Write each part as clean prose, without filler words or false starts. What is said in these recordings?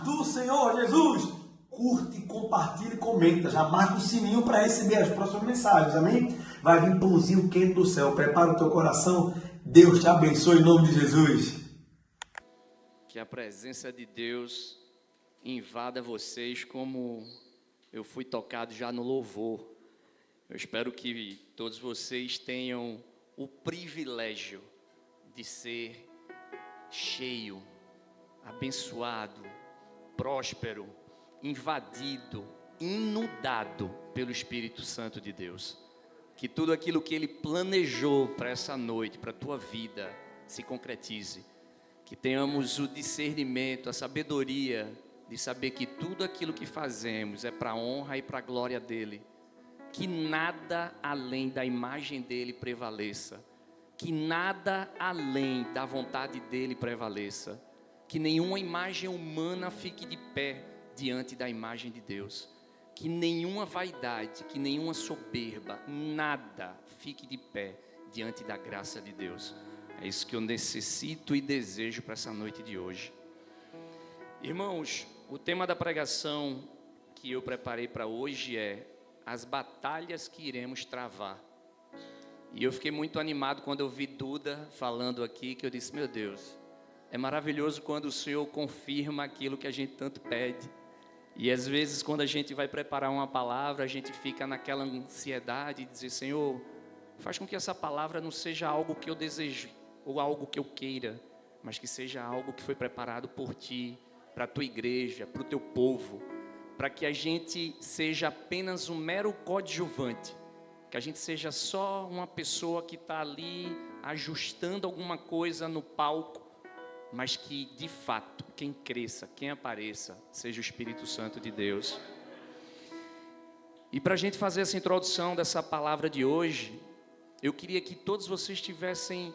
paz do Senhor Jesus. Curte, compartilha e comenta. Já marca o sininho para receber as próximas mensagens, amém? Vai vir pãozinho quente do céu. Prepara o teu coração. Deus te abençoe em nome de Jesus. Que a presença de Deus invada vocês como eu fui tocado já no louvor. Eu espero que todos vocês tenham o privilégio de ser cheio, abençoado, próspero, invadido, inundado pelo Espírito Santo de Deus. Que tudo aquilo que Ele planejou para essa noite, para a tua vida, se concretize. Que tenhamos o discernimento, a sabedoria de saber que tudo aquilo que fazemos é para a honra e para a glória dEle. Que nada além da imagem dEle prevaleça. Que nada além da vontade dEle prevaleça. Que nenhuma imagem humana fique de pé diante da imagem de Deus. Que nenhuma vaidade, que nenhuma soberba, nada fique de pé diante da graça de Deus. É isso que eu necessito e desejo para essa noite de hoje. Irmãos, o tema da pregação que eu preparei para hoje é as batalhas que iremos travar. E eu fiquei muito animado quando eu vi Duda falando aqui, que eu disse, meu Deus, é maravilhoso quando o Senhor confirma aquilo que a gente tanto pede. E às vezes quando a gente vai preparar uma palavra, a gente fica naquela ansiedade de dizer, Senhor, faz com que essa palavra não seja algo que eu desejo, ou algo que eu queira, mas que seja algo que foi preparado por Ti, para a Tua igreja, para o Teu povo, para que a gente seja apenas um mero coadjuvante, que a gente seja só uma pessoa que está ali ajustando alguma coisa no palco, mas que de fato, quem cresça, quem apareça, seja o Espírito Santo de Deus. E para a gente fazer essa introdução dessa palavra de hoje, eu queria que todos vocês tivessem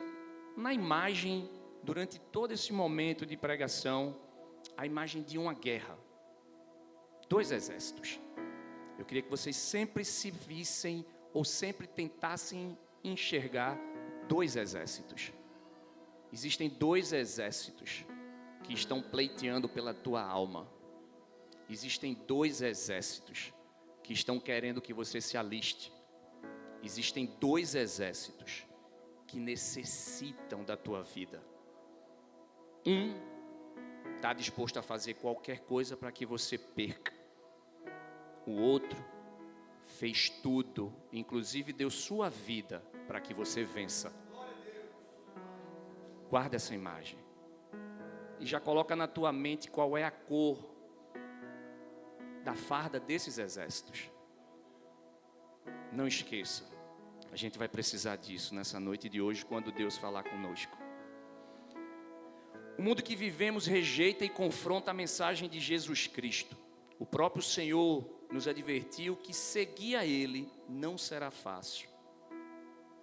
na imagem, durante todo esse momento de pregação, a imagem de uma guerra. 2 exércitos. Eu queria que vocês sempre se vissem ou sempre tentassem enxergar 2 exércitos. Existem 2 exércitos que estão pleiteando pela tua alma. Existem 2 exércitos que estão querendo que você se aliste. Existem 2 exércitos que necessitam da tua vida. Um está disposto a fazer qualquer coisa para que você perca. O outro fez tudo, inclusive deu sua vida para que você vença. Guarda essa imagem. E já coloca na tua mente qual é a cor da farda desses exércitos. Não esqueça, a gente vai precisar disso nessa noite de hoje, quando Deus falar conosco. O mundo que vivemos rejeita e confronta a mensagem de Jesus Cristo. O próprio Senhor nos advertiu que seguir a Ele não será fácil.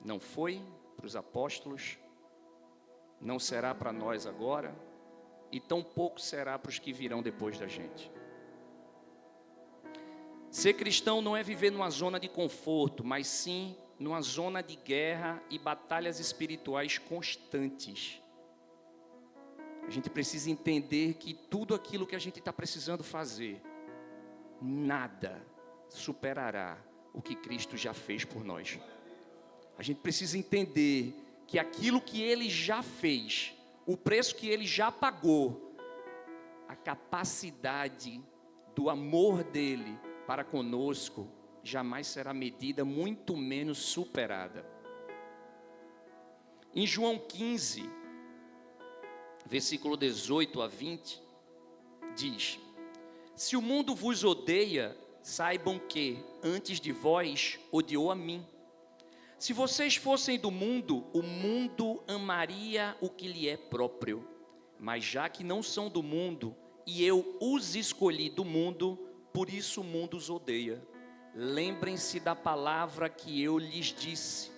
Não foi para os apóstolos, não será para nós agora, e tampouco será para os que virão depois da gente. Ser cristão não é viver numa zona de conforto, mas sim numa zona de guerra e batalhas espirituais constantes. A gente precisa entender que tudo aquilo que a gente está precisando fazer, nada superará o que Cristo já fez por nós. A gente precisa entender que aquilo que Ele já fez, o preço que Ele já pagou, a capacidade do amor dEle para conosco jamais será medida, muito menos superada. Em João 15, versículo 18 a 20, diz: se o mundo vos odeia, saibam que antes de vós odiou a mim. Se vocês fossem do mundo, o mundo amaria o que lhe é próprio. Mas já que não são do mundo, e eu os escolhi do mundo, por isso o mundo os odeia. Lembrem-se da palavra que eu lhes disse: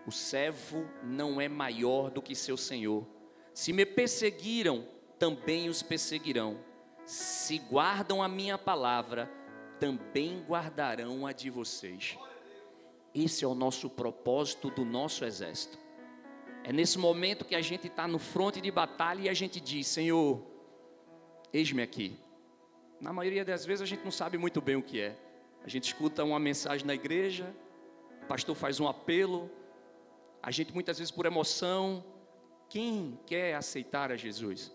o servo não é maior do que seu senhor. Se me perseguiram, também os perseguirão. Se guardam a minha palavra, também guardarão a de vocês. Esse é o nosso propósito do nosso exército. É nesse momento que a gente está no fronte de batalha e a gente diz: Senhor, eis-me aqui, Na maioria das vezes a gente não sabe muito bem o que é. A gente escuta uma mensagem na igreja, o pastor faz um apelo, a gente muitas vezes por emoção, quem quer aceitar a Jesus?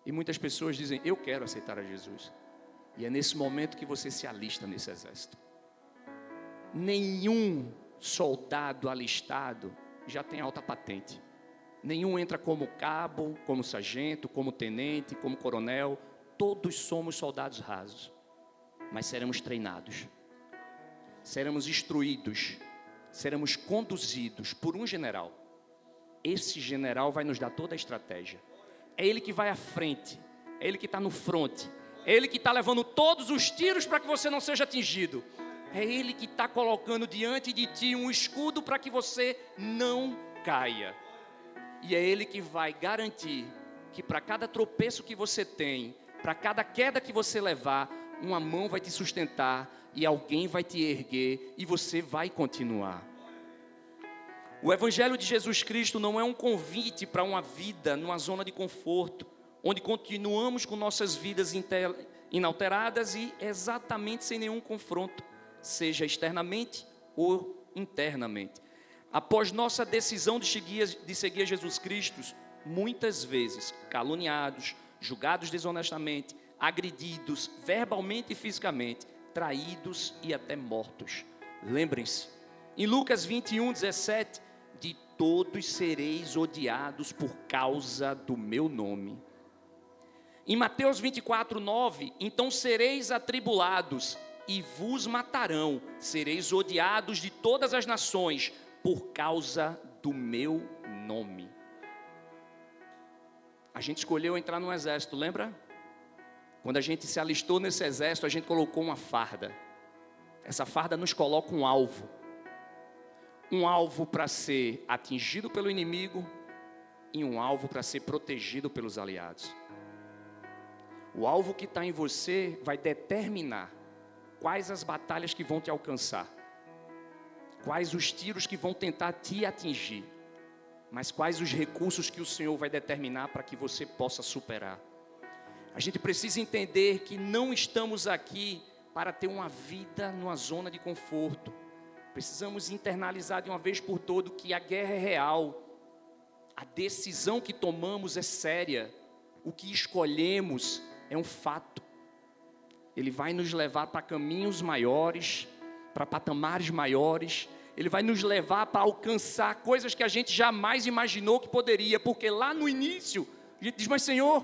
E muitas pessoas dizem, eu quero aceitar a Jesus. E é nesse momento que você se alista nesse exército. Nenhum soldado alistado já tem alta patente. Nenhum entra como cabo, como sargento, como tenente, como coronel. Todos somos soldados rasos. Mas seremos treinados. Seremos instruídos. Seremos conduzidos por um general. Esse general vai nos dar toda a estratégia. É ele que vai à frente. É ele que está no fronte. É ele que está levando todos os tiros para que você não seja atingido. É ele que está colocando diante de ti um escudo para que você não caia. E é ele que vai garantir que para cada tropeço que você tem, para cada queda que você levar, uma mão vai te sustentar e alguém vai te erguer e você vai continuar. O Evangelho de Jesus Cristo não é um convite para uma vida numa zona de conforto, onde continuamos com nossas vidas inalteradas e exatamente sem nenhum confronto, seja externamente ou internamente. Após nossa decisão de seguir Jesus Cristo, muitas vezes caluniados, julgados desonestamente, agredidos verbalmente e fisicamente, traídos e até mortos. Lembrem-se, em Lucas 21:17, de todos sereis odiados por causa do meu nome. Em Mateus 24:9, então sereis atribulados e vos matarão, sereis odiados de todas as nações por causa do meu nome. A gente escolheu entrar no exército, lembra? Quando a gente se alistou nesse exército, a gente colocou uma farda. Essa farda nos coloca um alvo. Um alvo para ser atingido pelo inimigo e um alvo para ser protegido pelos aliados. O alvo que está em você vai determinar quais as batalhas que vão te alcançar, quais os tiros que vão tentar te atingir, mas quais os recursos que o Senhor vai determinar para que você possa superar. A gente precisa entender que não estamos aqui para ter uma vida numa zona de conforto. Precisamos internalizar de uma vez por todas que a guerra é real. A decisão que tomamos é séria. O que escolhemos é um fato. Ele vai nos levar para caminhos maiores, para patamares maiores. Ele vai nos levar para alcançar coisas que a gente jamais imaginou que poderia. Porque lá no início, a gente diz, mas Senhor,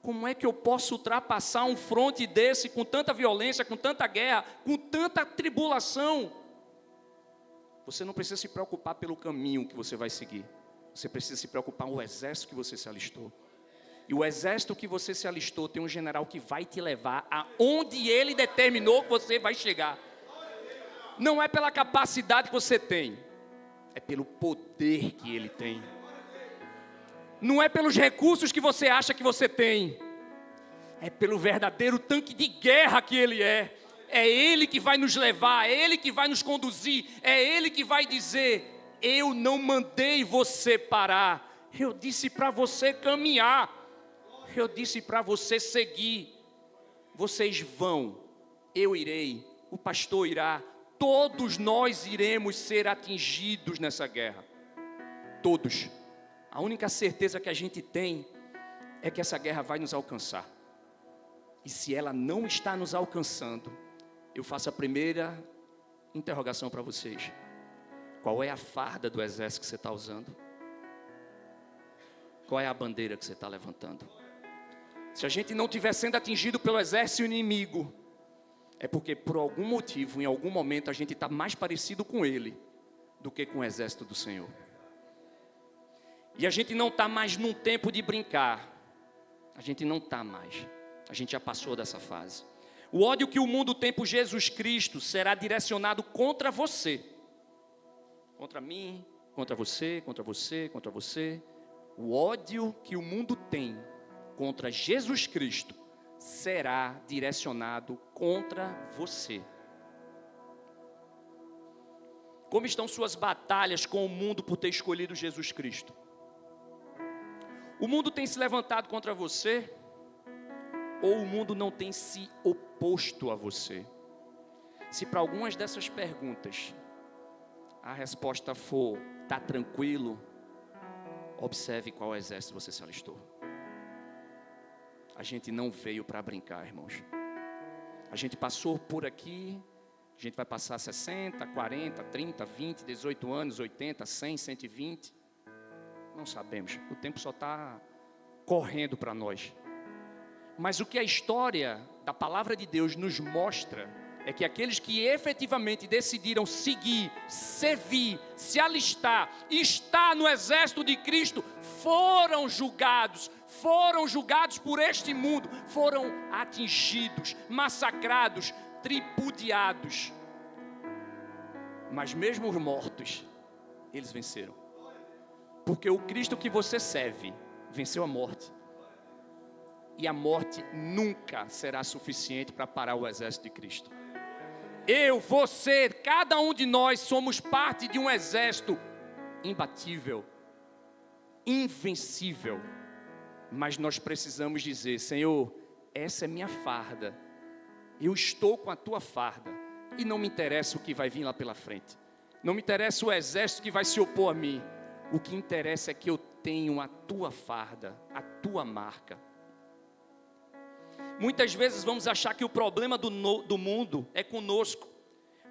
como é que eu posso ultrapassar um fronte desse com tanta violência, com tanta guerra, com tanta tribulação? Você não precisa se preocupar pelo caminho que você vai seguir. Você precisa se preocupar com o exército que você se alistou. E o exército que você se alistou tem um general que vai te levar aonde ele determinou que você vai chegar. Não é pela capacidade que você tem, é pelo poder que ele tem. Não é pelos recursos que você acha que você tem, é pelo verdadeiro tanque de guerra que ele é. É ele que vai nos levar, é ele que vai nos conduzir, é ele que vai dizer, eu não mandei você parar, eu disse para você caminhar, eu disse para você seguir. Vocês vão, eu irei, o pastor irá, todos nós iremos ser atingidos nessa guerra. Todos. A única certeza que a gente tem é que essa guerra vai nos alcançar. E se ela não está nos alcançando, eu faço a primeira interrogação para vocês. Qual é a farda do exército que você está usando? Qual é a bandeira que você está levantando? Se a gente não estiver sendo atingido pelo exército inimigo, é porque por algum motivo, em algum momento, a gente está mais parecido com ele do que com o exército do Senhor. E a gente não está mais num tempo de brincar. A gente não está mais. A gente já passou dessa fase. O ódio que o mundo tem por Jesus Cristo será direcionado contra você. Contra mim, contra você, contra você, contra você. O ódio que o mundo tem contra Jesus Cristo será direcionado contra você. Como estão suas batalhas com o mundo por ter escolhido Jesus Cristo? O mundo tem se levantado contra você ou o mundo não tem se oposto a você? Se para algumas dessas perguntas a resposta for, está tranquilo, observe qual exército você se alistou. A gente não veio para brincar, irmãos. A gente passou por aqui, a gente vai passar 60, 40, 30, 20, 18 anos, 80, 100, 120. Não sabemos, o tempo só está correndo para nós. Mas o que a história da palavra de Deus nos mostra é que aqueles que efetivamente decidiram seguir, servir, se alistar, estar no exército de Cristo, foram julgados por este mundo, foram atingidos, massacrados, tripudiados. Mas mesmo os mortos, eles venceram. Porque o Cristo que você serve venceu a morte. E a morte nunca será suficiente para parar o exército de Cristo. Eu, você, cada um de nós somos parte de um exército imbatível, invencível. Mas nós precisamos dizer: Senhor, essa é minha farda. Eu estou com a tua farda. E não me interessa o que vai vir lá pela frente. Não me interessa o exército que vai se opor a mim. O que interessa é que eu tenho a tua farda, a tua marca. Muitas vezes vamos achar que o problema do mundo é conosco.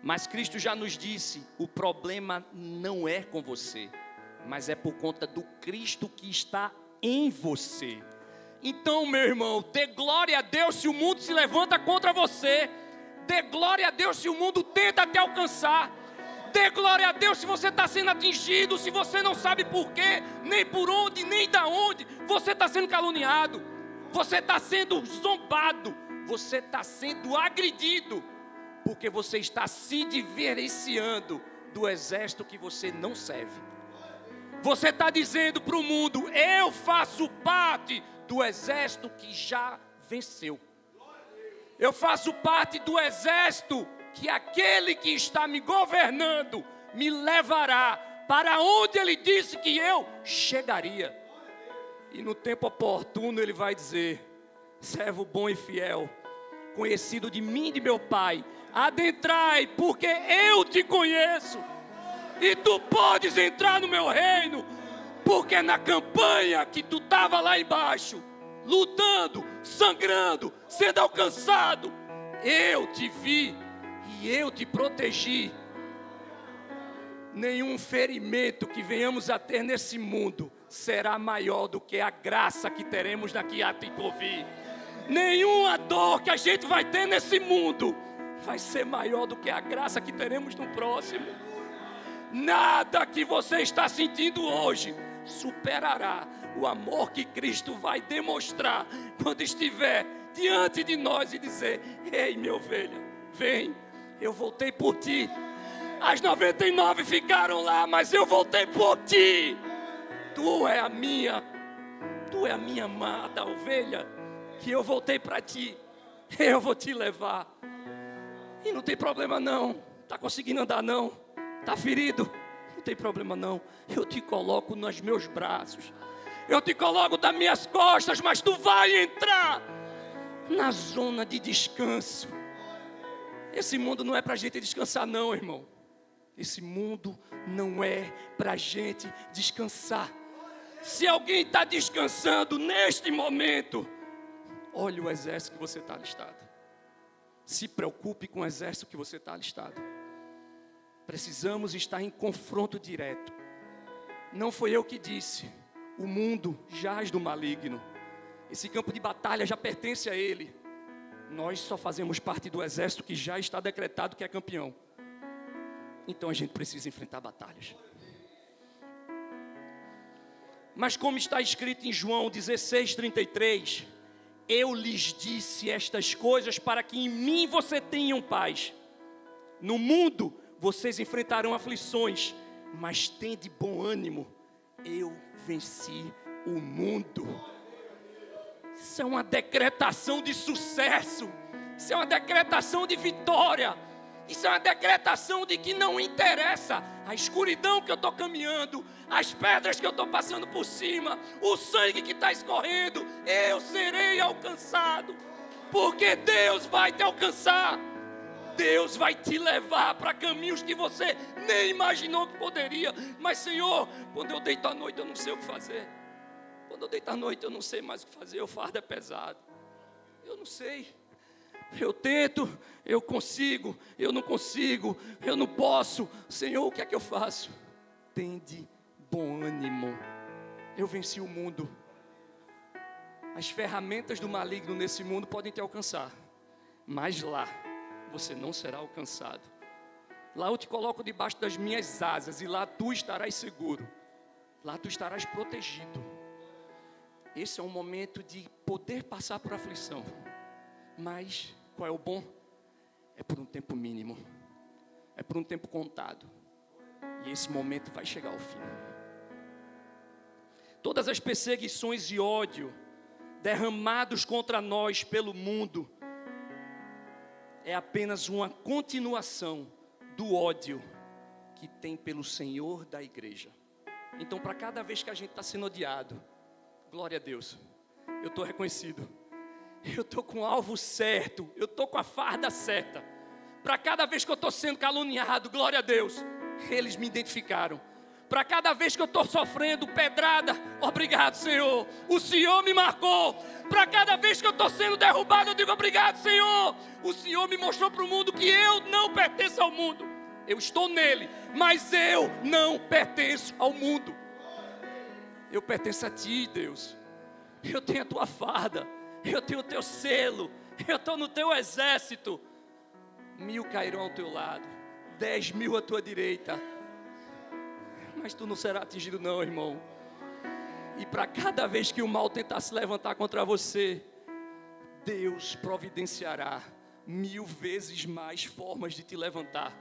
Mas Cristo já nos disse: o problema não é com você, mas é por conta do Cristo que está em você. Então, meu irmão, dê glória a Deus se o mundo se levanta contra você. Dê glória a Deus se o mundo tenta te alcançar. Dê glória a Deus se você está sendo atingido, se você não sabe por quê, nem por onde, nem da onde. Você está sendo caluniado, você está sendo zombado, você está sendo agredido, porque você está se diferenciando do exército que você não serve. Você está dizendo para o mundo: eu faço parte do exército que já venceu. Eu faço parte do exército que aquele que está me governando me levará para onde ele disse que eu chegaria. E no tempo oportuno ele vai dizer: servo bom e fiel, conhecido de mim e de meu Pai, adentrai, porque eu te conheço. E tu podes entrar no meu reino, porque na campanha que tu estava lá embaixo, lutando, sangrando, sendo alcançado, eu te vi e eu te protegi. Nenhum ferimento que venhamos a ter nesse mundo será maior do que a graça que teremos daqui a tempo vir. Nenhuma dor que a gente vai ter nesse mundo vai ser maior do que a graça que teremos no próximo. Nada que você está sentindo hoje superará o amor que Cristo vai demonstrar quando estiver diante de nós e dizer: ei, minha ovelha, vem, eu voltei por ti. As 99 ficaram lá, mas eu voltei por ti. Tu é a minha amada ovelha, que eu voltei para ti. Eu vou te levar. E não tem problema não. Está conseguindo andar não? Está ferido? Não tem problema não. Eu te coloco nos meus braços. Eu te coloco das minhas costas, mas tu vai entrar na zona de descanso. Esse mundo não é para a gente descansar não, irmão. Esse mundo não é para a gente descansar. Se alguém está descansando neste momento, olhe o exército que você está alistado. Se preocupe com o exército que você está alistado. Precisamos estar em confronto direto. Não foi eu que disse. O mundo jaz do maligno. Esse campo de batalha já pertence a ele. Nós só fazemos parte do exército que já está decretado que é campeão. Então a gente precisa enfrentar batalhas. Mas como está escrito em João 16:33, eu lhes disse estas coisas para que em mim você tenham paz. No mundo vocês enfrentarão aflições, mas tende bom ânimo. Eu venci o mundo. Isso é uma decretação de sucesso. Isso é uma decretação de vitória. Isso é uma decretação de que não interessa a escuridão que eu estou caminhando, as pedras que eu estou passando por cima, o sangue que está escorrendo, eu serei alcançado. porque Deus vai te alcançar. Deus vai te levar para caminhos que você nem imaginou que poderia. Mas, Senhor, quando eu deito à noite eu não sei o que fazer. Quando eu deito à noite eu não sei mais o que fazer, o fardo é pesado. Eu não sei. Eu tento, eu consigo, eu não consigo, eu não posso. Senhor, o que é que eu faço? Tende bom ânimo. Eu venci o mundo. As ferramentas do maligno nesse mundo podem te alcançar, mas lá você não será alcançado. Lá eu te coloco debaixo das minhas asas e lá tu estarás seguro. Lá tu estarás protegido. Esse é um momento de poder passar por aflição. Mas qual é o bom? É por um tempo mínimo. É por um tempo contado. E esse momento vai chegar ao fim. Todas as perseguições e ódio derramados contra nós pelo mundo é apenas uma continuação do ódio que tem pelo Senhor da igreja. Então, para cada vez que a gente está sendo odiado, glória a Deus, eu estou reconhecido, eu estou com o alvo certo, eu estou com a farda certa. Para cada vez que eu estou sendo caluniado, glória a Deus, eles me identificaram. Para cada vez que eu estou sofrendo pedrada, obrigado, Senhor, o Senhor me marcou. Para cada vez que eu estou sendo derrubado, eu digo obrigado, Senhor, o Senhor me mostrou para o mundo que eu não pertenço ao mundo. Eu estou nele, mas eu não pertenço ao mundo. Eu pertenço a Ti, Deus. Eu tenho a Tua farda, eu tenho o Teu selo, eu estou no Teu exército. 1000 cairão ao Teu lado, 10.000 à Tua direita, mas tu não será atingido não, irmão. E para cada vez que o mal tentar se levantar contra você, Deus providenciará 1000 vezes mais formas de te levantar.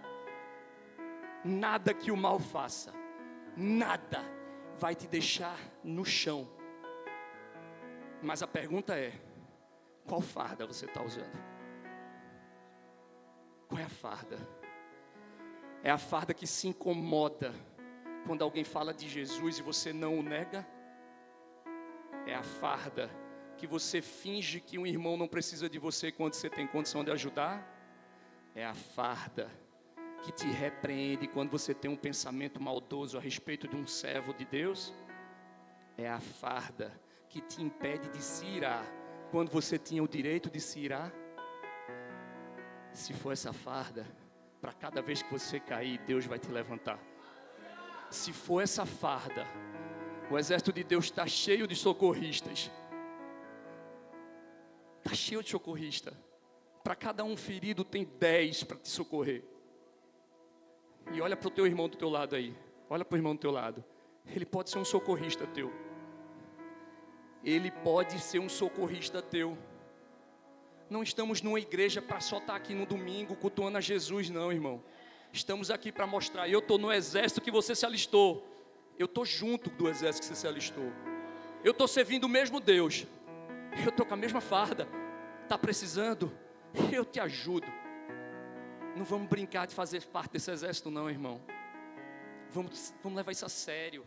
Nada que o mal faça, nada vai te deixar no chão. Mas a pergunta é, qual farda você está usando? Qual é a farda? É a farda que se incomoda quando alguém fala de Jesus e você não o nega? É a farda que você finge que um irmão não precisa de você quando você tem condição de ajudar? É a farda que te repreende quando você tem um pensamento maldoso a respeito de um servo de Deus? É a farda que te impede de se irar quando você tinha o direito de se irar? Se for essa farda, para cada vez que você cair, Deus vai te levantar. Se for essa farda, o exército de Deus está cheio de socorristas. Está cheio de socorrista. Para cada um ferido tem 10 para te socorrer. E olha para o teu irmão do teu lado aí. Olha para o irmão do teu lado. Ele pode ser um socorrista teu. Ele pode ser um socorrista teu. Não estamos numa igreja para só estar aqui no domingo cultuando a Jesus, não, irmão. Estamos aqui para mostrar, eu estou no exército que você se alistou. Eu estou junto do exército que você se alistou. Eu estou servindo o mesmo Deus. Eu estou com a mesma farda. Está precisando? Eu te ajudo. Não vamos brincar de fazer parte desse exército não, irmão. Vamos levar isso a sério.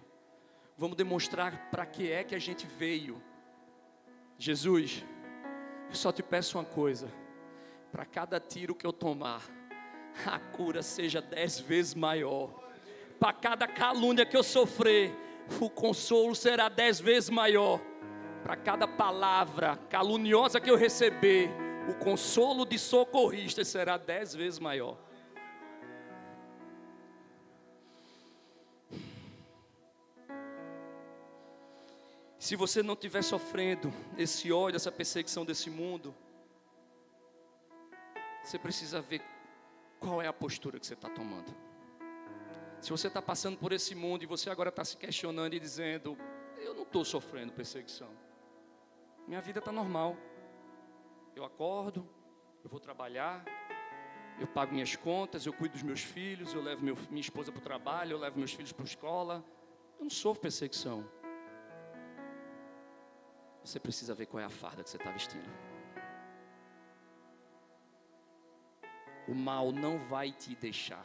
Vamos demonstrar para que é que a gente veio. Jesus, eu só te peço uma coisa. Para cada tiro que eu tomar, a cura seja 10 vezes maior. Para cada calúnia que eu sofrer, o consolo será 10 vezes maior. Para cada palavra caluniosa que eu receber, o consolo de socorrista será 10 vezes maior. Se você não estiver sofrendo esse ódio, essa perseguição desse mundo, você precisa ver qual é a postura que você está tomando. Se você está passando por esse mundo e você agora está se questionando e dizendo, eu não estou sofrendo perseguição, minha vida está normal, eu acordo, eu vou trabalhar, eu pago minhas contas, eu cuido dos meus filhos, eu levo minha esposa para o trabalho, eu levo meus filhos para a escola, eu não sofro perseguição. Você precisa ver qual é a farda que você está vestindo. O mal não vai te deixar.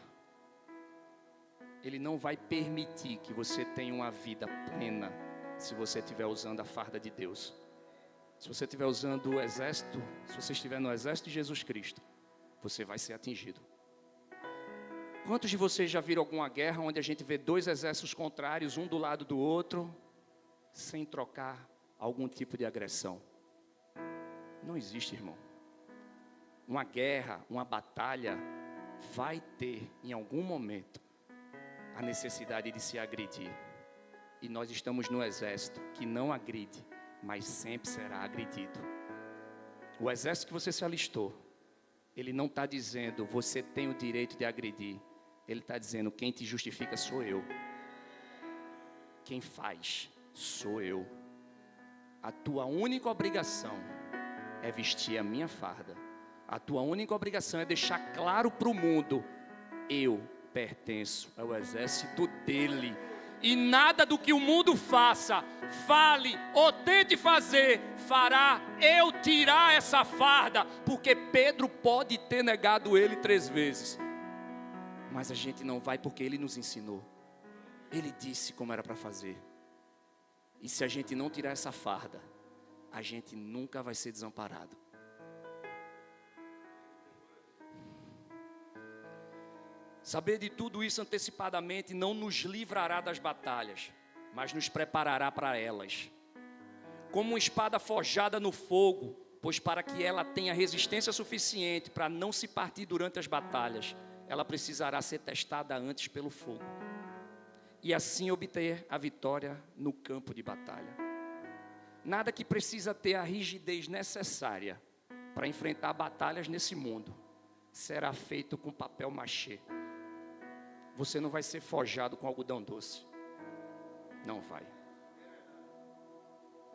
Ele não vai permitir que você tenha uma vida plena se você estiver usando a farda de Deus. Se você estiver usando o exército, se você estiver no exército de Jesus Cristo, você vai ser atingido. Quantos de vocês já viram alguma guerra onde a gente vê dois exércitos contrários, um do lado do outro, sem trocar algum tipo de agressão? Não existe, irmão. Uma guerra, uma batalha, vai ter em algum momento a necessidade de se agredir. E nós estamos no exército que não agride, mas sempre será agredido. O exército que você se alistou, ele não está dizendo, você tem o direito de agredir. Ele está dizendo, quem te justifica sou eu. Quem faz sou eu. A tua única obrigação é vestir a minha farda. A tua única obrigação é deixar claro para o mundo, eu pertenço ao exército dele. E nada do que o mundo faça, fale ou tente fazer, fará eu tirar essa farda. Porque Pedro pode ter negado ele 3 vezes. Mas a gente não vai porque ele nos ensinou. Ele disse como era para fazer. E se a gente não tirar essa farda, a gente nunca vai ser desamparado. Saber de tudo isso antecipadamente não nos livrará das batalhas, mas nos preparará para elas. Como uma espada forjada no fogo, pois para que ela tenha resistência suficiente para não se partir durante as batalhas, ela precisará ser testada antes pelo fogo. E assim obter a vitória no campo de batalha. Nada que precisa ter a rigidez necessária para enfrentar batalhas nesse mundo será feito com papel machê. Você não vai ser forjado com algodão doce. Não vai.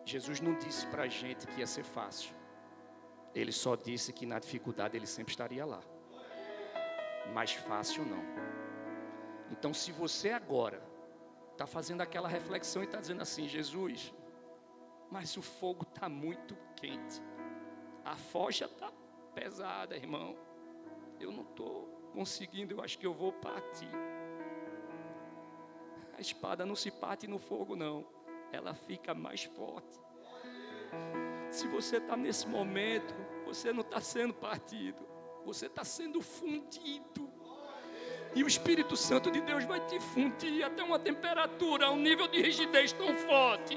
Jesus não disse para a gente que ia ser fácil. Ele só disse que na dificuldade ele sempre estaria lá. Mas fácil não. Então se você agora está fazendo aquela reflexão e está dizendo assim, Jesus, mas o fogo está muito quente. A forja está pesada, irmão. Eu não estou conseguindo, eu acho que eu vou partir. A espada não se parte no fogo, não. Ela fica mais forte. Se você está nesse momento, você não está sendo partido. Você está sendo fundido. E o Espírito Santo de Deus vai te fundir até uma temperatura, um nível de rigidez tão forte,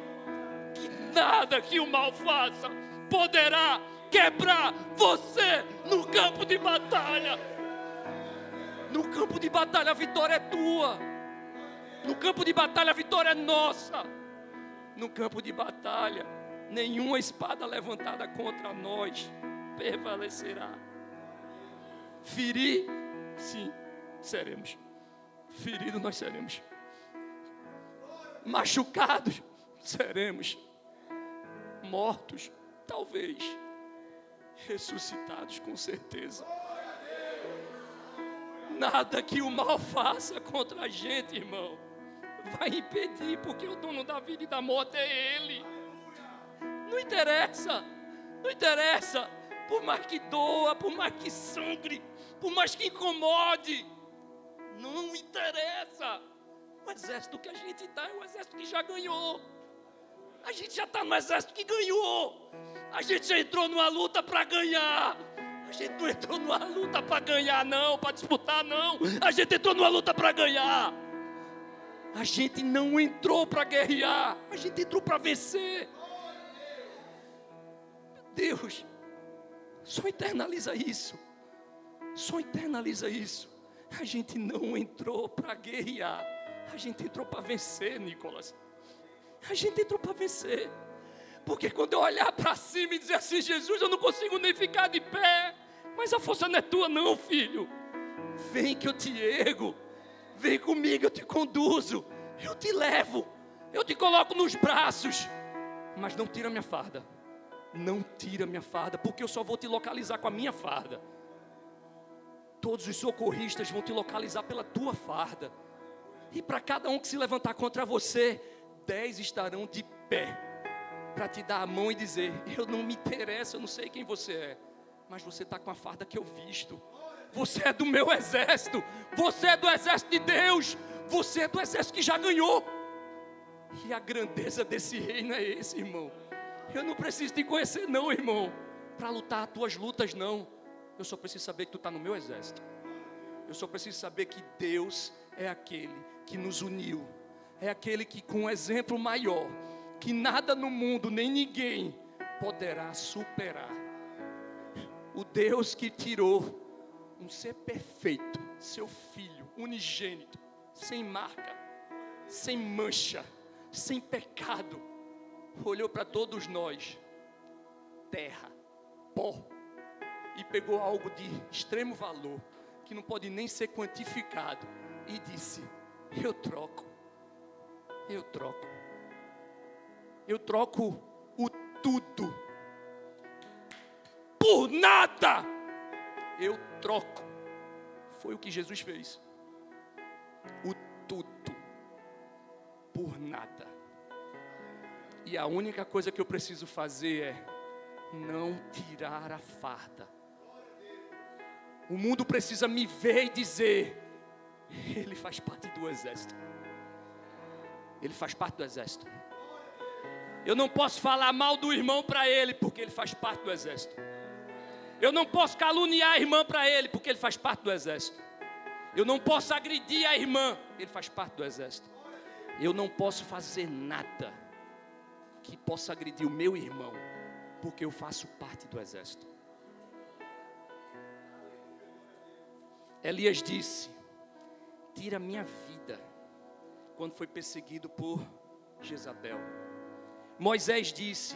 que nada que o mal faça poderá quebrar você no campo de batalha. No campo de batalha a vitória é tua. No campo de batalha a vitória é nossa. No campo de batalha nenhuma espada levantada contra nós prevalecerá. Ferir, sim, seremos. Feridos nós seremos. Machucados, seremos. Mortos, talvez. Ressuscitados, com certeza. Nada que o mal faça contra a gente, irmão, vai impedir, porque o dono da vida e da morte é Ele. Não interessa, não interessa. Por mais que doa, por mais que sangre, por mais que incomode, não interessa. O exército que a gente está é um exército que já ganhou. A gente já está no exército que ganhou. A gente já entrou numa luta para ganhar. A gente não entrou numa luta para ganhar, não, para disputar, não. A gente entrou numa luta para ganhar. A gente não entrou para guerrear. A gente entrou para vencer. Deus, só internaliza isso. Só internaliza isso. A gente não entrou para guerrear. A gente entrou para vencer, Nicolas. A gente entrou para vencer. Porque quando eu olhar para cima e dizer assim, Jesus, eu não consigo nem ficar de pé. Mas a força não é tua não, filho. Vem que eu te ergo. Vem comigo, eu te conduzo. Eu te levo. Eu te coloco nos braços. Mas não tira minha farda. Não tira minha farda, porque eu só vou te localizar com a minha farda. Todos os socorristas vão te localizar pela tua farda. E para cada um que se levantar contra você, 10 estarão de pé para te dar a mão e dizer, eu não me interesso, eu não sei quem você é, mas você está com a farda que eu visto. Você é do meu exército. Você é do exército de Deus. Você é do exército que já ganhou. E a grandeza desse reino é esse, irmão. Eu não preciso te conhecer não, irmão, para lutar as tuas lutas não. Eu só preciso saber que tu está no meu exército. Eu só preciso saber que Deus é aquele que nos uniu. É aquele que com um exemplo maior, que nada no mundo, nem ninguém poderá superar. O Deus que tirou um ser perfeito, seu filho unigênito, sem marca, sem mancha, sem pecado, olhou para todos nós, terra, pó, e pegou algo de extremo valor, que não pode nem ser quantificado, e disse: eu troco o tudo por nada. Eu troco. Foi o que Jesus fez. O tudo por nada. E a única coisa que eu preciso fazer é não tirar a farda. O mundo precisa me ver e dizer: ele faz parte do exército. Ele faz parte do exército. Eu não posso falar mal do irmão para ele, porque ele faz parte do exército. Eu não posso caluniar a irmã para ele, porque ele faz parte do exército. Eu não posso agredir a irmã, ele faz parte do exército. Eu não posso fazer nada que possa agredir o meu irmão, porque eu faço parte do exército. Elias disse: tira minha vida, quando foi perseguido por Jezabel. Moisés disse: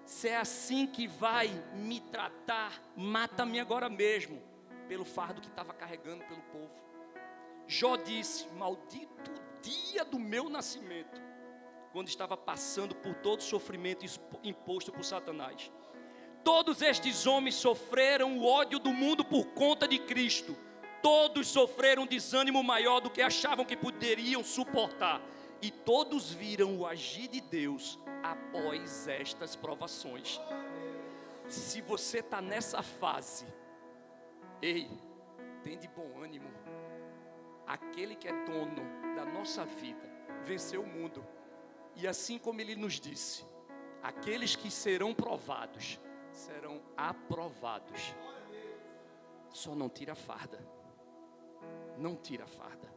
se é assim que vai me tratar, mata-me agora mesmo, pelo fardo que estava carregando pelo povo. Jó disse: maldito o dia do meu nascimento, quando estava passando por todo o sofrimento imposto por Satanás. Todos estes homens sofreram o ódio do mundo por conta de Cristo. Todos sofreram um desânimo maior do que achavam que poderiam suportar. E todos viram o agir de Deus após estas provações. Se você está nessa fase, ei, tem de bom ânimo. Aquele que é dono da nossa vida venceu o mundo. E assim como ele nos disse, aqueles que serão provados serão aprovados. Só não tira a farda. Não tira a farda.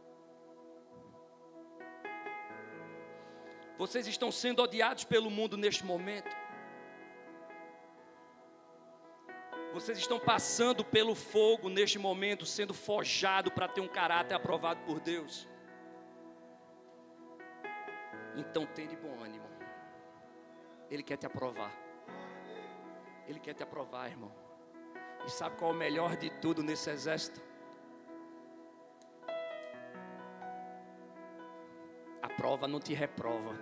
Vocês estão sendo odiados pelo mundo neste momento. Vocês estão passando pelo fogo neste momento, sendo forjado para ter um caráter aprovado por Deus. Então tenha de bom ânimo. Ele quer te aprovar. Ele quer te aprovar, irmão. E sabe qual é o melhor de tudo nesse exército? A prova não te reprova.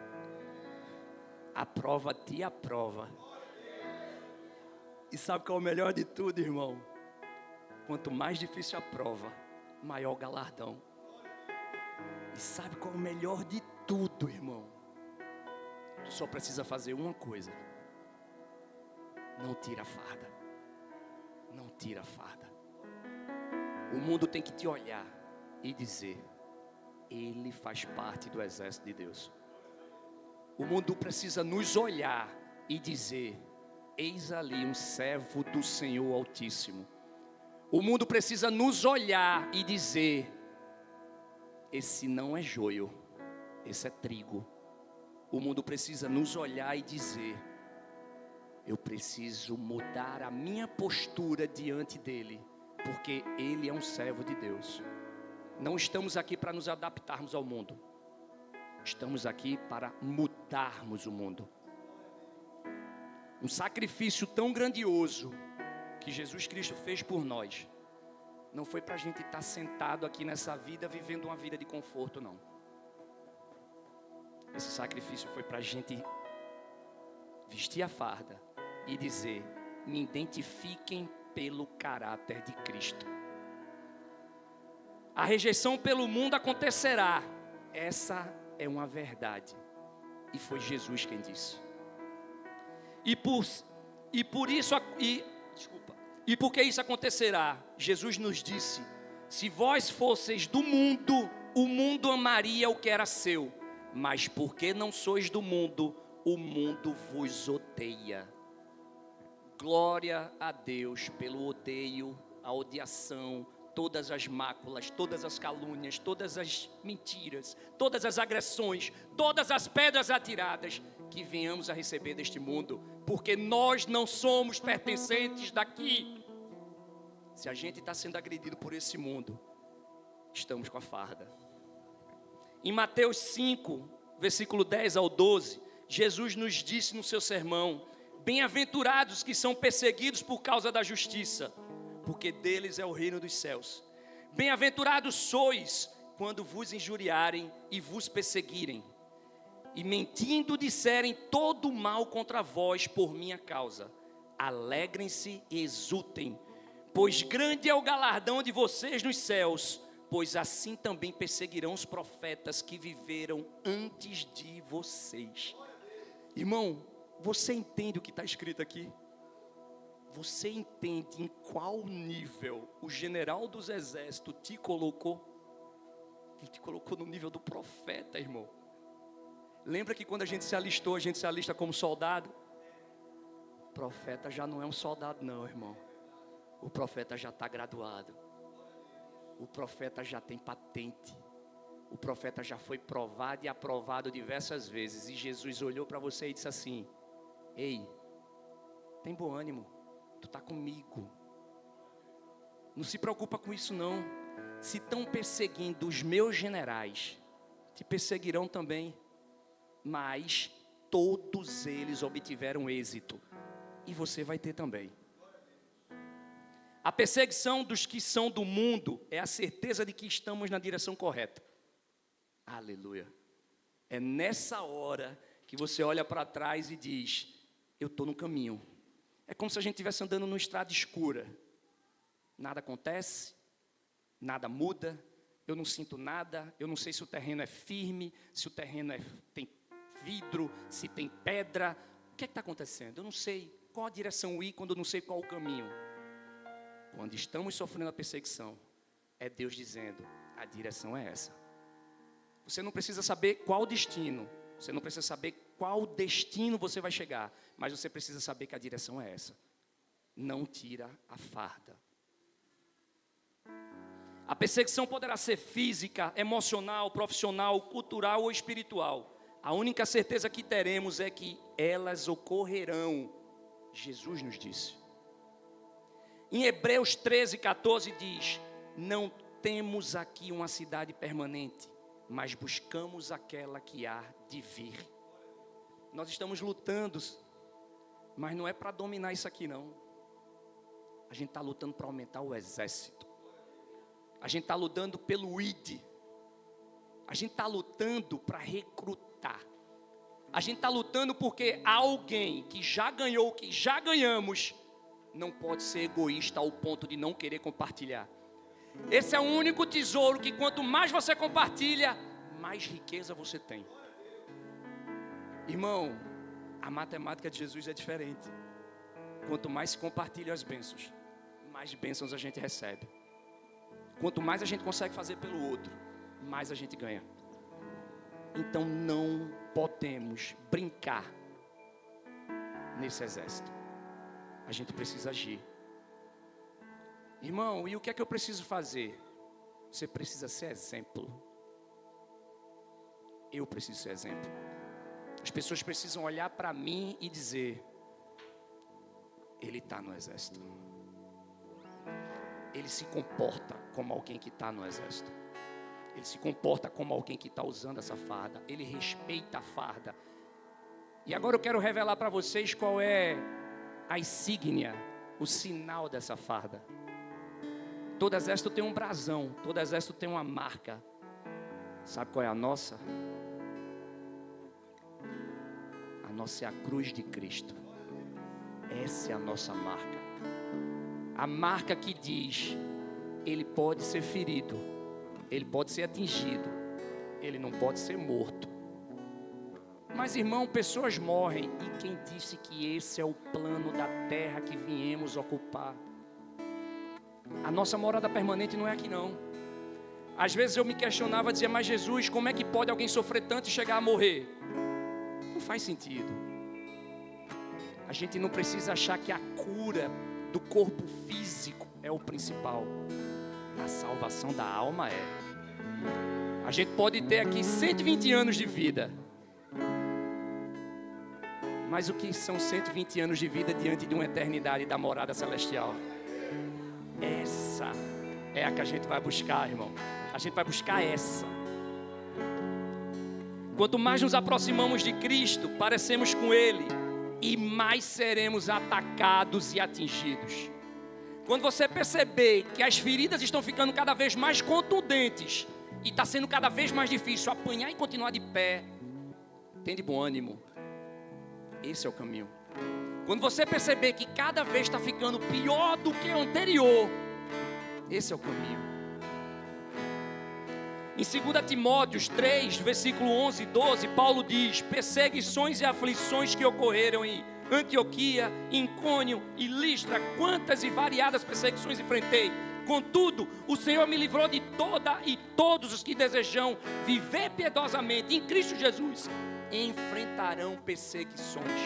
A prova te aprova. E sabe qual é o melhor de tudo, irmão? Quanto mais difícil a prova, maior o galardão. E sabe qual é o melhor de tudo, irmão? Tu só precisa fazer uma coisa. Não tira a farda. Não tira a farda. O mundo tem que te olhar e dizer: ele faz parte do exército de Deus. O mundo precisa nos olhar e dizer: eis ali um servo do Senhor Altíssimo. O mundo precisa nos olhar e dizer: esse não é joio, esse é trigo. O mundo precisa nos olhar e dizer: eu preciso mudar a minha postura diante dele, porque ele é um servo de Deus. Não estamos aqui para nos adaptarmos ao mundo. Estamos aqui para mudarmos o mundo. Um sacrifício tão grandioso que Jesus Cristo fez por nós, não foi para a gente estar sentado aqui nessa vida, vivendo uma vida de conforto, não. Esse sacrifício foi para a gente vestir a farda e dizer: me identifiquem pelo caráter de Cristo. A rejeição pelo mundo acontecerá. Essa é uma verdade. E foi Jesus quem disse. E porque isso acontecerá, Jesus nos disse: se vós fosseis do mundo, o mundo amaria o que era seu. Mas porque não sois do mundo, o mundo vos odeia. Glória a Deus pelo odeio, a odiação, todas as máculas, todas as calúnias, todas as mentiras, todas as agressões, todas as pedras atiradas que venhamos a receber deste mundo, porque nós não somos pertencentes daqui. Se a gente está sendo agredido por esse mundo, estamos com a farda. Em Mateus 5, versículo 10 ao 12, Jesus nos disse no seu sermão: bem-aventurados que são perseguidos por causa da justiça, porque deles é o reino dos céus. Bem-aventurados sois quando vos injuriarem e vos perseguirem, e mentindo disserem todo mal contra vós por minha causa. Alegrem-se e exultem, pois grande é o galardão de vocês nos céus, pois assim também perseguirão os profetas que viveram antes de vocês. Irmão, você entende o que está escrito aqui? Você entende em qual nível o general dos exércitos te colocou? Ele te colocou no nível do profeta, irmão. Lembra que quando a gente se alistou, a gente se alista como soldado? O profeta já não é um soldado não, irmão. O profeta já está graduado. O profeta já tem patente. O profeta já foi provado e aprovado diversas vezes. E Jesus olhou para você e disse assim: ei, tem bom ânimo, tu está comigo. Não se preocupa com isso não. Se estão perseguindo os meus generais, te perseguirão também. Mas todos eles obtiveram êxito. E você vai ter também. A perseguição dos que são do mundo é a certeza de que estamos na direção correta. Aleluia. É nessa hora que você olha para trás e diz: eu estou no caminho. É como se a gente estivesse andando numa estrada escura. Nada acontece, nada muda, eu não sinto nada, eu não sei se o terreno é firme, se o terreno tem vidro, se tem pedra. O que está acontecendo? Eu não sei qual a direção ir quando eu não sei qual o caminho. Quando estamos sofrendo a perseguição, é Deus dizendo: a direção é essa. Você não precisa saber qual o destino, você não precisa saber qual destino você vai chegar, mas você precisa saber que a direção é essa. Não tira a farda. A perseguição poderá ser física, emocional, profissional, cultural ou espiritual. A única certeza que teremos é que elas ocorrerão. Jesus nos disse. Em Hebreus 13, 14 diz: não temos aqui uma cidade permanente, mas buscamos aquela que há de vir. Nós estamos lutando, mas não é para dominar isso aqui não. A gente está lutando para aumentar o exército. A gente está lutando pelo ID. A gente está lutando para recrutar. A gente está lutando porque alguém que já ganhou o que já ganhamos não pode ser egoísta ao ponto de não querer compartilhar. Esse é o único tesouro que quanto mais você compartilha, mais riqueza você tem. Irmão, a matemática de Jesus é diferente. Quanto mais se compartilha as bênçãos, mais bênçãos a gente recebe. Quanto mais a gente consegue fazer pelo outro, mais a gente ganha. Então não podemos brincar nesse exército. A gente precisa agir. Irmão, e o que é que eu preciso fazer? Você precisa ser exemplo. Eu preciso ser exemplo. As pessoas precisam olhar para mim e dizer: ele está no exército. Ele se comporta como alguém que está no exército. Ele se comporta como alguém que está usando essa farda. Ele respeita a farda. E agora eu quero revelar para vocês qual é a insígnia, o sinal dessa farda. Todo exército tem um brasão, todo exército tem uma marca. Sabe qual é a nossa? A nossa é a cruz de Cristo. Essa é a nossa marca. A marca que diz: ele pode ser ferido, ele pode ser atingido, ele não pode ser morto. Mas, irmão, pessoas morrem. E quem disse que esse é o plano da terra que viemos ocupar? A nossa morada permanente não é aqui não. Às vezes eu me questionava, dizia: mas Jesus, como é que pode alguém sofrer tanto e chegar a morrer? Não faz sentido. A gente não precisa achar que a cura do corpo físico é o principal. A salvação da alma é. A gente pode ter aqui 120 anos de vida. Mas o que são 120 anos de vida diante de uma eternidade da morada celestial? Essa é a que a gente vai buscar, irmão. A gente vai buscar essa. Quanto mais nos aproximamos de Cristo, parecemos com Ele, e mais seremos atacados e atingidos. Quando você perceber que as feridas estão ficando cada vez mais contundentes, e está sendo cada vez mais difícil apanhar e continuar de pé, tem de bom ânimo. Esse é o caminho. Quando você perceber que cada vez está ficando pior do que o anterior, esse é o caminho. Em 2 Timóteo 3, versículo 11 e 12, Paulo diz: perseguições e aflições que ocorreram em Antioquia, Icônio e Listra, quantas e variadas perseguições enfrentei. Contudo, o Senhor me livrou de toda e todos os que desejam viver piedosamente em Cristo Jesus enfrentarão perseguições.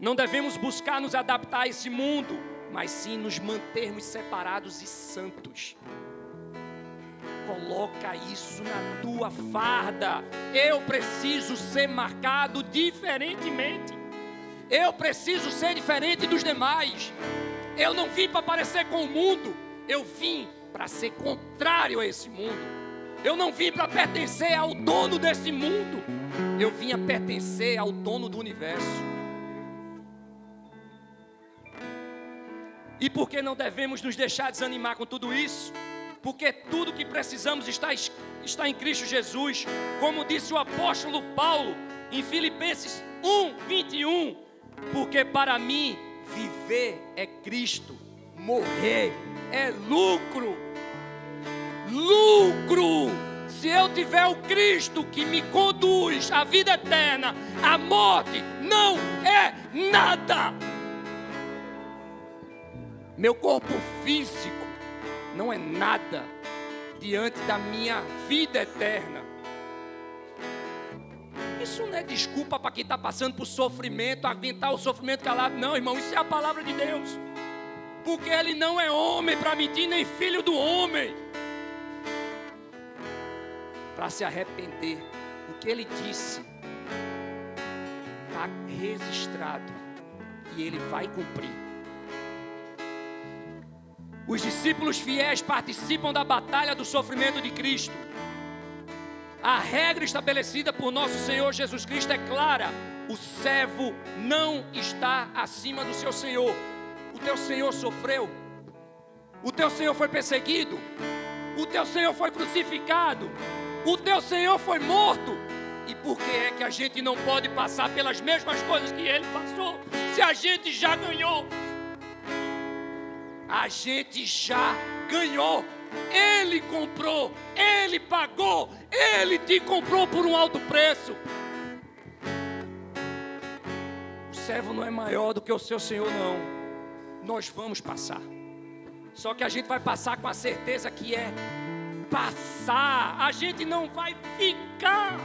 Não devemos buscar nos adaptar a esse mundo, mas sim nos mantermos separados e santos. Coloca isso na tua farda. Eu preciso ser marcado diferentemente. Eu preciso ser diferente dos demais. Eu não vim para parecer com o mundo. Eu vim para ser contrário a esse mundo. Eu não vim para pertencer ao dono desse mundo. Eu vim a pertencer ao dono do universo. E por que não devemos nos deixar desanimar com tudo isso? Porque tudo que precisamos está em Cristo Jesus. Como disse o apóstolo Paulo em Filipenses 1:21. Porque para mim viver é Cristo, morrer é lucro. Lucro! Se eu tiver o Cristo que me conduz à vida eterna, a morte não é nada. Meu corpo físico não é nada diante da minha vida eterna. Isso não é desculpa para quem está passando por sofrimento, aguentar o sofrimento calado. Não, irmão, isso é a palavra de Deus. Porque Ele não é homem para mentir, nem filho do homem para se arrepender. O que Ele disse está registrado e Ele vai cumprir. Os discípulos fiéis participam da batalha do sofrimento de Cristo. A regra estabelecida por nosso Senhor Jesus Cristo é clara: o servo não está acima do seu Senhor. O teu Senhor sofreu, o teu Senhor foi perseguido, o teu Senhor foi crucificado, o teu Senhor foi morto. E por que é que a gente não pode passar pelas mesmas coisas que Ele passou, se a gente já ganhou? A gente já ganhou. Ele comprou, Ele pagou, Ele te comprou por um alto preço. O servo não é maior do que o seu Senhor, não. Nós vamos passar. Só que a gente vai passar com a certeza que é passar. A gente não vai ficar.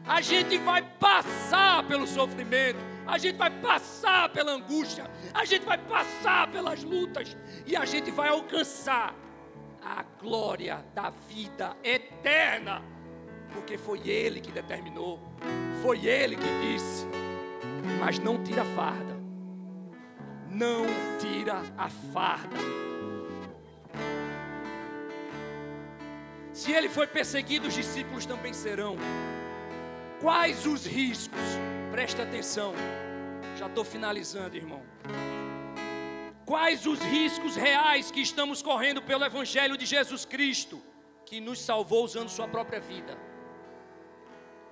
A gente vai passar pelo sofrimento. A gente vai passar pela angústia. A gente vai passar pelas lutas. E a gente vai alcançar a glória da vida eterna. Porque foi Ele que determinou. Foi Ele que disse. Mas não tira a farda. Não tira a farda. Se Ele foi perseguido, os discípulos também serão. Quais os riscos? Presta atenção. Já estou finalizando, irmão. Quais os riscos reais que estamos correndo pelo Evangelho de Jesus Cristo, que nos salvou usando sua própria vida?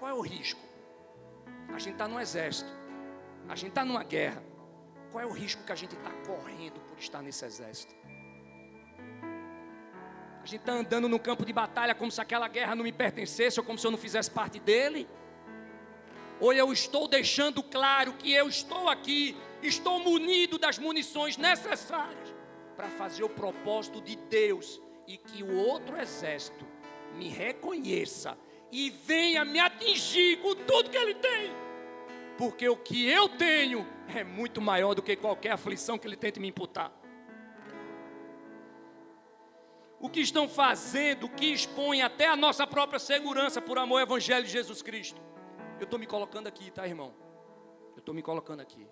Qual é o risco? A gente está no exército. A gente está numa guerra. Qual é o risco que a gente está correndo por estar nesse exército? A gente está andando no campo de batalha como se aquela guerra não me pertencesse ou como se eu não fizesse parte dele? Ou eu estou deixando claro que eu estou aqui, estou munido das munições necessárias para fazer o propósito de Deus e que o outro exército me reconheça e venha me atingir com tudo que Ele tem. Porque o que eu tenho é muito maior do que qualquer aflição que Ele tente me imputar. O que estão fazendo, o que expõe até a nossa própria segurança por amor ao Evangelho de Jesus Cristo. Eu estou me colocando aqui, tá, irmão? Eu estou me colocando aqui.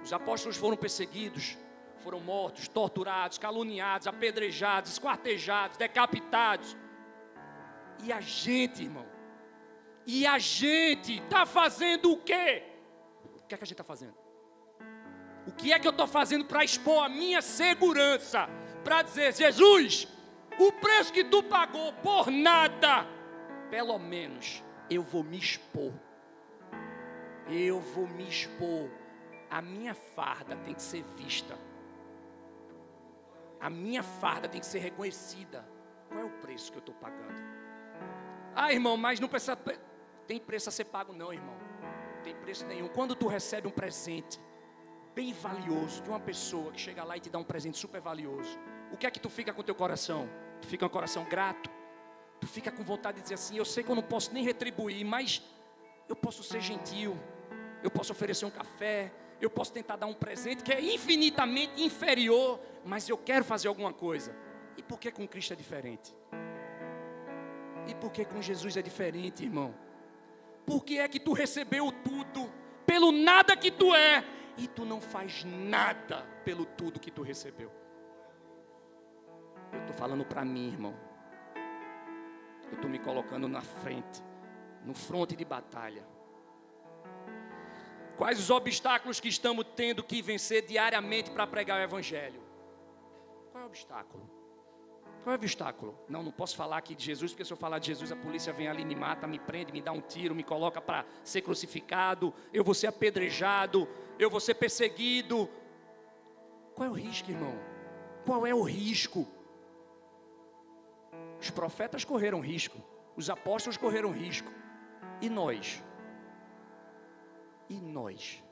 Os apóstolos foram perseguidos, foram mortos, torturados, caluniados, apedrejados, esquartejados, decapitados. E a gente, irmão, e a gente está fazendo o quê? O que é que a gente está fazendo? O que é que eu estou fazendo para expor a minha segurança? Para dizer, Jesus, o preço que tu pagou por nada, pelo menos eu vou me expor. Eu vou me expor. A minha farda tem que ser vista. A minha farda tem que ser reconhecida. Qual é o preço que eu estou pagando? Ah, irmão, mas não precisa... Tem preço a ser pago não, irmão. Não tem preço nenhum. Quando tu recebe um presente bem valioso de uma pessoa que chega lá e te dá um presente super valioso, o que é que tu fica com o teu coração? Tu fica com o coração grato? Tu fica com vontade de dizer assim, eu sei que eu não posso nem retribuir, mas eu posso ser gentil, eu posso oferecer um café, eu posso tentar dar um presente que é infinitamente inferior, mas eu quero fazer alguma coisa. E por que com Cristo é diferente? E por que com Jesus é diferente, irmão? Por que é que tu recebeu tudo pelo nada que tu é e tu não faz nada pelo tudo que tu recebeu? Eu estou falando para mim, irmão. Eu estou me colocando na frente, no fronte de batalha. Quais os obstáculos que estamos tendo que vencer diariamente para pregar o Evangelho? Qual é o obstáculo? Qual é o obstáculo? Não posso falar aqui de Jesus, porque se eu falar de Jesus, a polícia vem ali, me mata, me prende, me dá um tiro, me coloca para ser crucificado, eu vou ser apedrejado, eu vou ser perseguido. Qual é o risco, irmão? Qual é o risco? Os profetas correram risco, os apóstolos correram risco. E nós? E nós?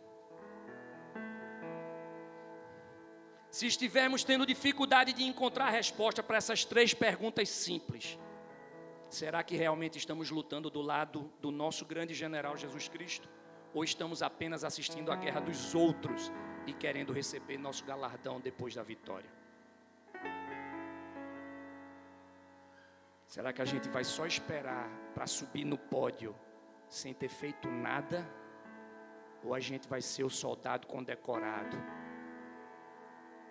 Se estivermos tendo dificuldade de encontrar resposta para essas 3 perguntas simples, será que realmente estamos lutando do lado do nosso grande general Jesus Cristo? Ou estamos apenas assistindo à guerra dos outros e querendo receber nosso galardão depois da vitória? Será que a gente vai só esperar para subir no pódio sem ter feito nada? Ou a gente vai ser o soldado condecorado?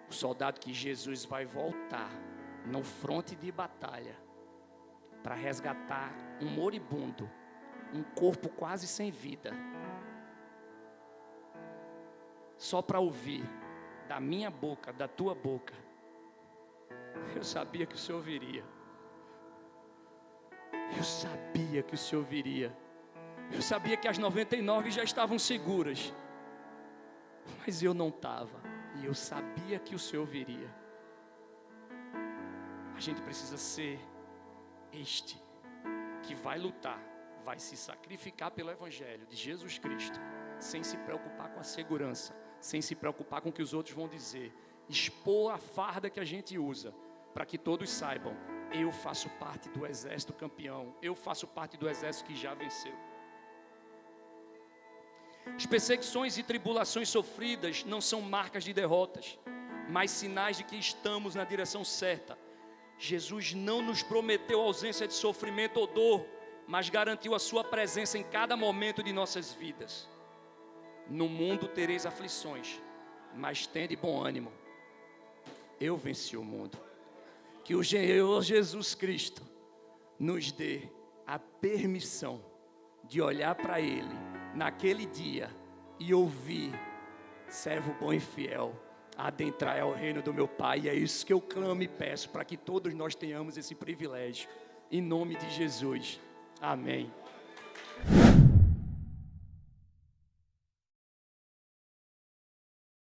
O soldado que Jesus vai voltar no fronte de batalha para resgatar um moribundo, um corpo quase sem vida, só para ouvir da minha boca, da tua boca, eu sabia que o Senhor viria. Eu sabia que o Senhor viria. Eu sabia que as 99 já estavam seguras, mas eu não estava. E eu sabia que o Senhor viria. A gente precisa ser este que vai lutar, vai se sacrificar pelo Evangelho de Jesus Cristo, sem se preocupar com a segurança, sem se preocupar com o que os outros vão dizer. Expor a farda que a gente usa, para que todos saibam, eu faço parte do exército campeão, eu faço parte do exército que já venceu. As perseguições e tribulações sofridas não são marcas de derrotas, mas sinais de que estamos na direção certa. Jesus não nos prometeu ausência de sofrimento ou dor, mas garantiu a sua presença em cada momento de nossas vidas. No mundo tereis aflições, mas tende bom ânimo. Eu venci o mundo. Que o Senhor Jesus Cristo nos dê a permissão de olhar para Ele naquele dia e ouvir: servo bom e fiel, adentrar ao reino do meu Pai. E é isso que eu clamo e peço, para que todos nós tenhamos esse privilégio, em nome de Jesus, amém.